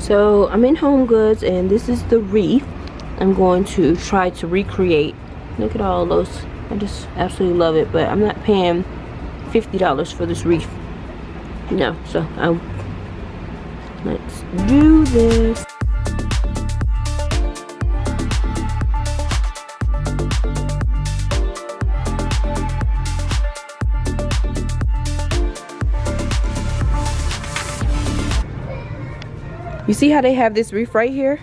So I'm in Home Goods and this is the wreath I'm going to try to recreate. Look at all those. I just absolutely love it, but I'm not paying $50 for this wreath. No, so let's do this. You see how they have this wreath right here?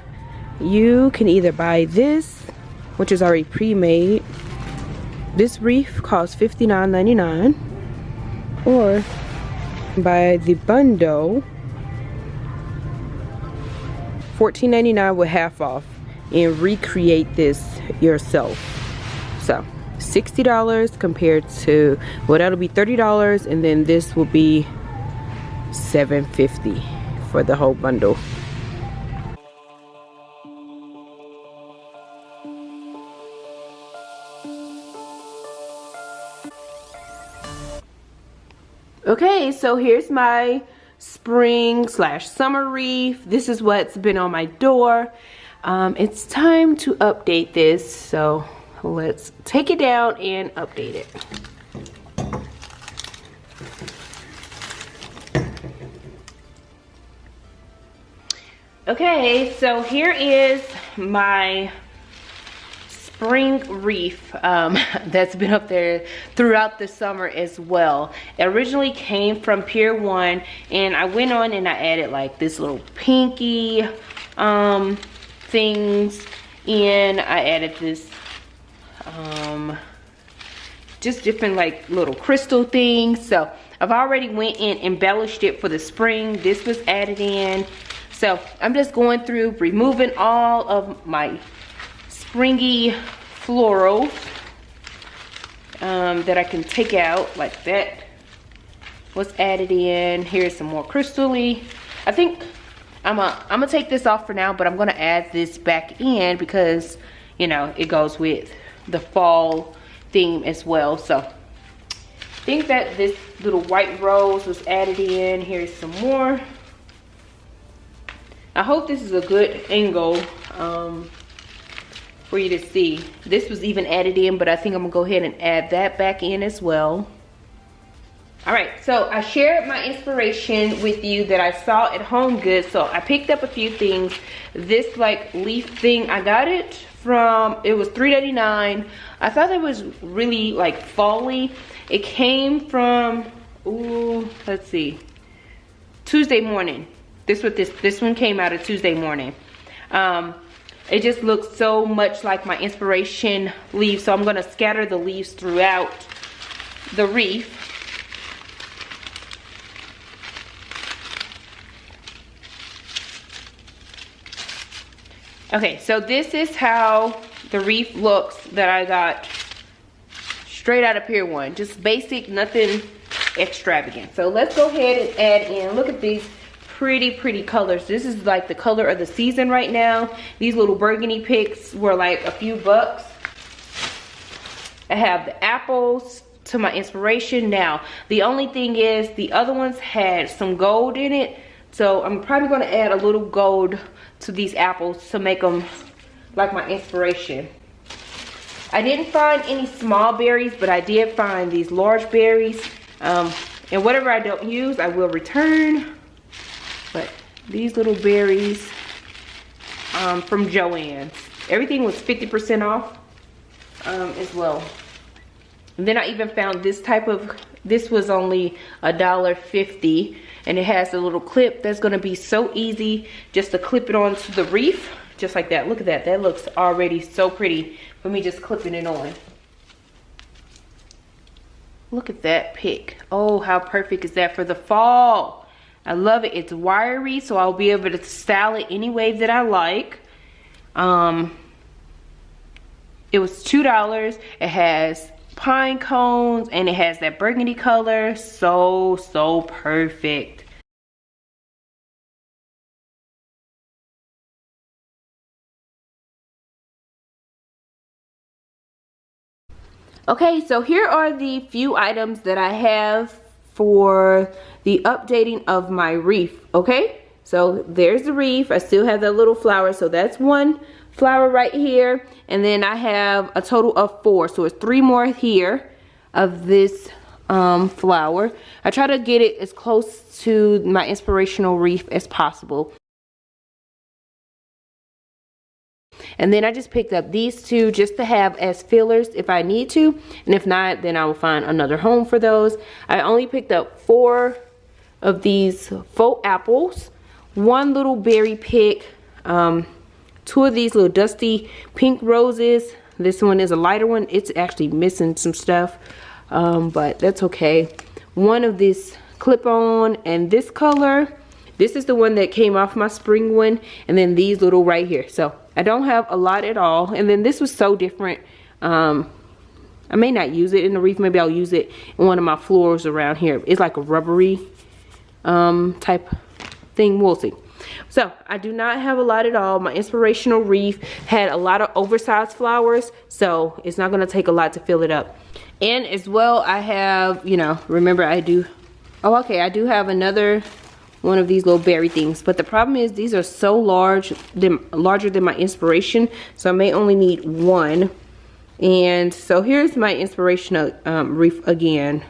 You can either buy this, which is already pre-made. This wreath costs $59.99, or buy the bundle, $14.99 with half off, and recreate this yourself. So $60 compared to, well, that'll be $30, and then this will be $7.50 for the whole bundle. Okay, so here's my spring/summer wreath. This is what's been on my door. It's time to update this, so let's take it down and update it. Okay, so here is my spring wreath that's been up there throughout the summer as well. It originally came from Pier 1, and I went on and I added like this little pinky things, and I added this just different like little crystal things. So I've already went and embellished it for the spring. This was added in. So I'm just going through removing all of my springy florals that I can take out, like that was added in. Here's some more crystally. I think I'm gonna take this off for now, but I'm gonna add this back in because, you know, it goes with the fall theme as well. So I think that this little white rose was added in. Here's some more. I hope this is a good angle for you to see. This was even added in, but I think I'm gonna go ahead and add that back in as well. All right, so I shared my inspiration with you that I saw at Home Goods. So I picked up a few things. This like leaf thing, I got it from, it was $3.99. I thought it was really like fall-y. It came from, ooh, let's see, Tuesday Morning. This one came out of Tuesday Morning. It just looks so much like my inspiration leaves, so I'm gonna scatter the leaves throughout the wreath. Okay, so this is how the wreath looks that I got straight out of Pier 1. Just basic, nothing extravagant. So let's go ahead and add in, look at these pretty colors. This is like the color of the season right now. These little burgundy picks were like a few bucks. I have the apples to my inspiration. Now the only thing is the other ones had some gold in it, so I'm probably going to add a little gold to these apples to make them like my inspiration. I didn't find any small berries, but I did find these large berries, and whatever I don't use I will return. But these little berries from Joann's. Everything was 50% off as well. And then I even found this type of, this was only $1.50, and it has a little clip that's gonna be so easy just to clip it onto the wreath, just like that. Look at that, that looks already so pretty for me just clipping it on. Look at that pick. Oh, how perfect is that for the fall? I love it. It's wiry, so I'll be able to style it any way that I like. It was $2. It has pine cones and it has that burgundy color. So perfect. Okay, so here are the few items that I have for the updating of my wreath. Okay, So there's the wreath. I still have that little flower, so that's one flower right here. And then I have a total of 4, so it's 3 more here of this flower. I try to get it as close to my inspirational wreath as possible. And then I just picked up these 2 just to have as fillers if I need to, and if not, then I will find another home for those. I only picked up 4 of these faux apples, 1 little berry pick, 2 of these little dusty pink roses. This one is a lighter one. It's actually missing some stuff, but that's okay. 1 of this clip-on, and this color, this is the one that came off my spring one, and then these little right here. So I don't have a lot at all. And then this was so different. I may not use it in the wreath. Maybe I'll use it in one of my floors around here. It's like a rubbery type thing. We'll see. So I do not have a lot at all. My inspirational wreath had a lot of oversized flowers, so it's not going to take a lot to fill it up. And as well, I have, you know, remember I do, oh okay, I do have another one of these little berry things, but the problem is these are so large, larger than my inspiration, so I may only need 1. And so here's my inspirational wreath again.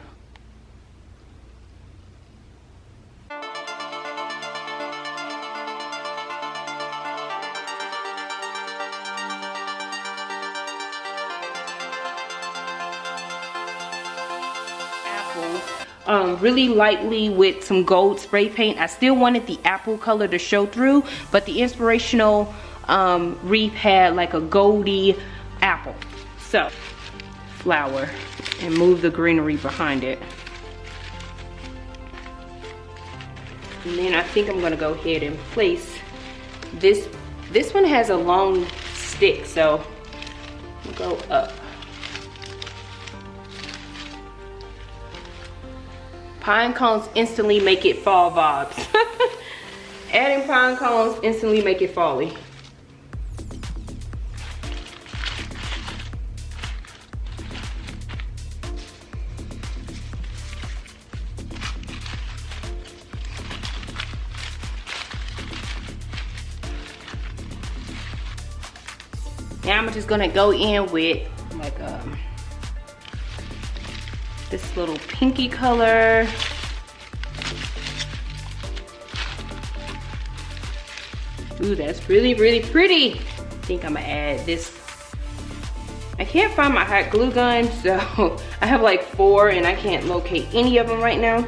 Really lightly with some gold spray paint. I still wanted the apple color to show through, but the inspirational wreath had like a goldy apple. So flower, and move the greenery behind it. And then I think I'm gonna go ahead and place this. This one has a long stick, so we'll go up. Pine cones instantly make it fall vibes. Adding pine cones instantly make it folly. Now I'm just gonna go in with like this little pinky color. Ooh, that's really, really pretty. I think I'm gonna add this. I can't find my hot glue gun, so I have like 4 and I can't locate any of them right now.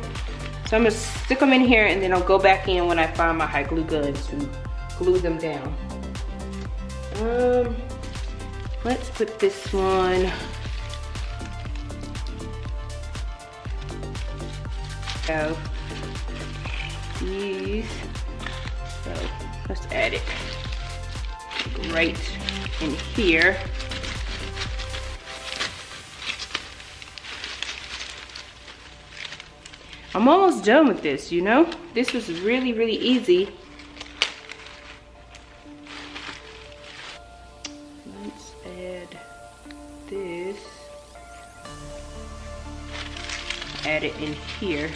So I'm gonna stick them in here and then I'll go back in when I find my hot glue gun to glue them down. Let's put this one. So these, so let's add it right in here. I'm almost done with this, you know? This was really, really easy. Let's add this. Add it in here.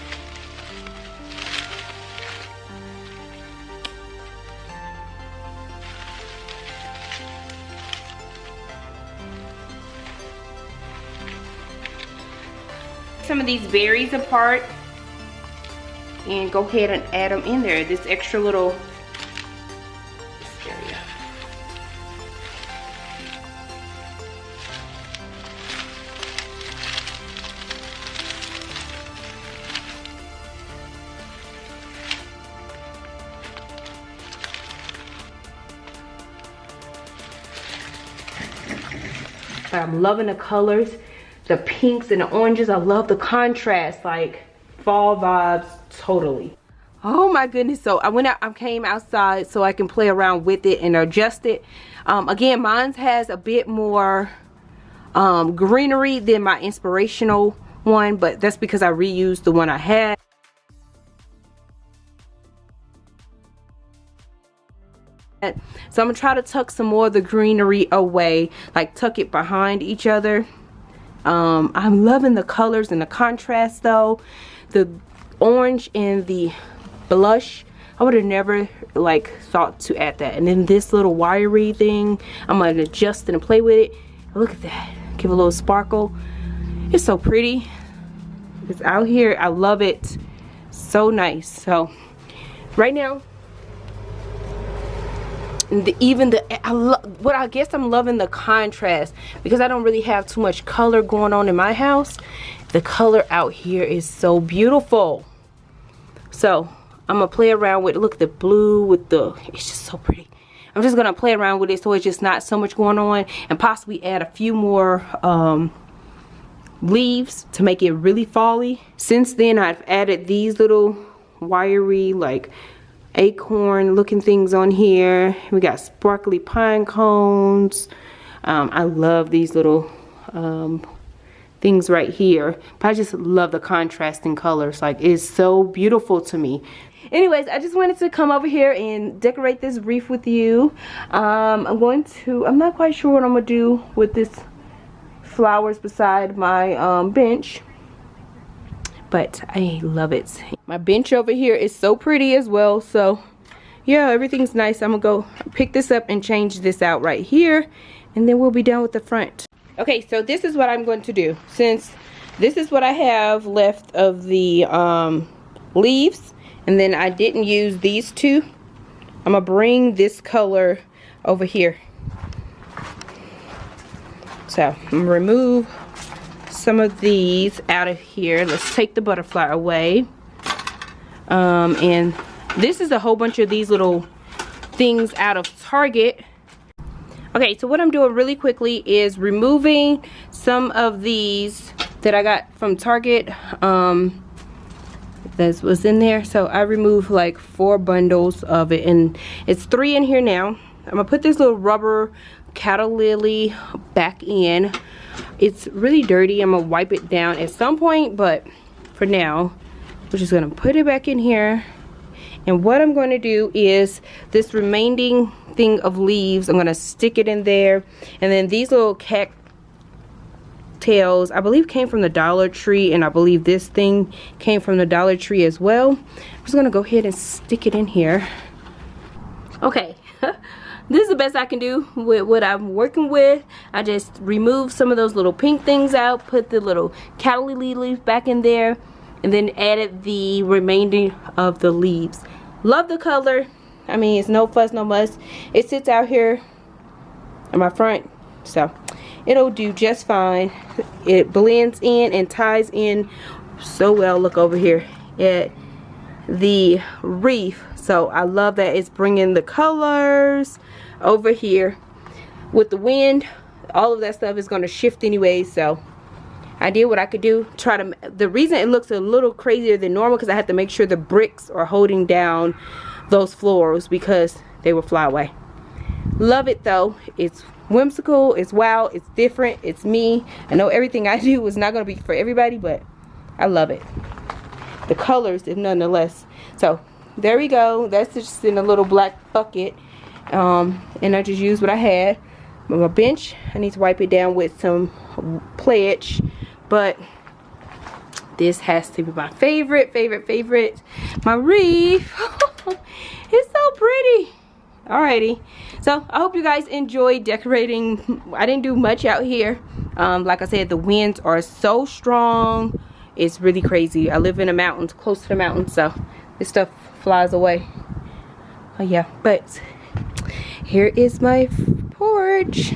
Some of these berries apart and go ahead and add them in there. This extra little area. I'm loving the colors. The pinks and the oranges, I love the contrast, like fall vibes totally. Oh my goodness, so I came outside so I can play around with it and adjust it. Again, mine has a bit more greenery than my inspirational one, but that's because I reused the one I had. So I'm gonna try to tuck some more of the greenery away, like tuck it behind each other. I'm loving the colors and the contrast though. The orange and the blush I would have never like thought to add that. And then this little wiry thing, I'm gonna adjust and play with it. Look at that, give a little sparkle. It's so pretty. It's out here, I love it. So nice. So right now, I guess I'm loving the contrast because I don't really have too much color going on in my house. The color out here is so beautiful. So I'm gonna play around with, look, the blue with the, it's just so pretty. I'm just gonna play around with it so it's just not so much going on, and possibly add a few more leaves to make it really fall-y. Since then, I've added these little wiry, like acorn looking things on here. We got sparkly pine cones. I love these little things right here, but I just love the contrasting colors. Like, it's so beautiful to me. Anyways, I just wanted to come over here and decorate this wreath with you. I'm not quite sure what I'm gonna do with this flowers beside my bench, but I love it. My bench over here is so pretty as well. So yeah, everything's nice. I'm gonna go pick this up and change this out right here, and then we'll be done with the front. Okay, so this is what I'm going to do. Since this is what I have left of the leaves, and then I didn't use these two, I'm gonna bring this color over here. So I'm gonna remove some of these out of here. Let's take the butterfly away. And this is a whole bunch of these little things out of Target. Okay, so what I'm doing really quickly is removing some of these that I got from Target. That was in there. So I removed like 4 bundles of it, and it's 3 in here now. I'm gonna put this little rubber cattle lily back in. It's really dirty. I'm gonna wipe it down at some point, but for now we're just gonna put it back in here. And what I'm going to do is this remaining thing of leaves, I'm going to stick it in there. And then these little cattails, I believe, came from the Dollar Tree, and I believe this thing came from the Dollar Tree as well. I'm just going to go ahead and stick it in here. Okay. This is the best I can do with what I'm working with. I just removed some of those little pink things out, put the little cattle lily leaves back in there, and then added the remaining of the leaves. Love the color. I mean, it's no fuss, no muss. It sits out here in my front, so it'll do just fine. It blends in and ties in so well. Look over here at the wreath. So I love that it's bringing the colors over here. With the wind, all of that stuff is going to shift anyway, so I did what I could do. The reason it looks a little crazier than normal because I had to make sure the bricks are holding down those floors because they will fly away. Love it though. It's whimsical, it's wild, it's different, it's me. I know everything I do is not going to be for everybody, but I love it. The colors, if nonetheless. So there we go. That's just in a little black bucket. And I just used what I had. My bench, I need to wipe it down with some pledge, but this has to be my favorite. My wreath. It's so pretty. Alrighty, so I hope you guys enjoyed decorating. I didn't do much out here. Like I said, the winds are so strong, it's really crazy. I live in the mountains, close to the mountains, so this stuff flies away. Oh yeah, but here is my porch.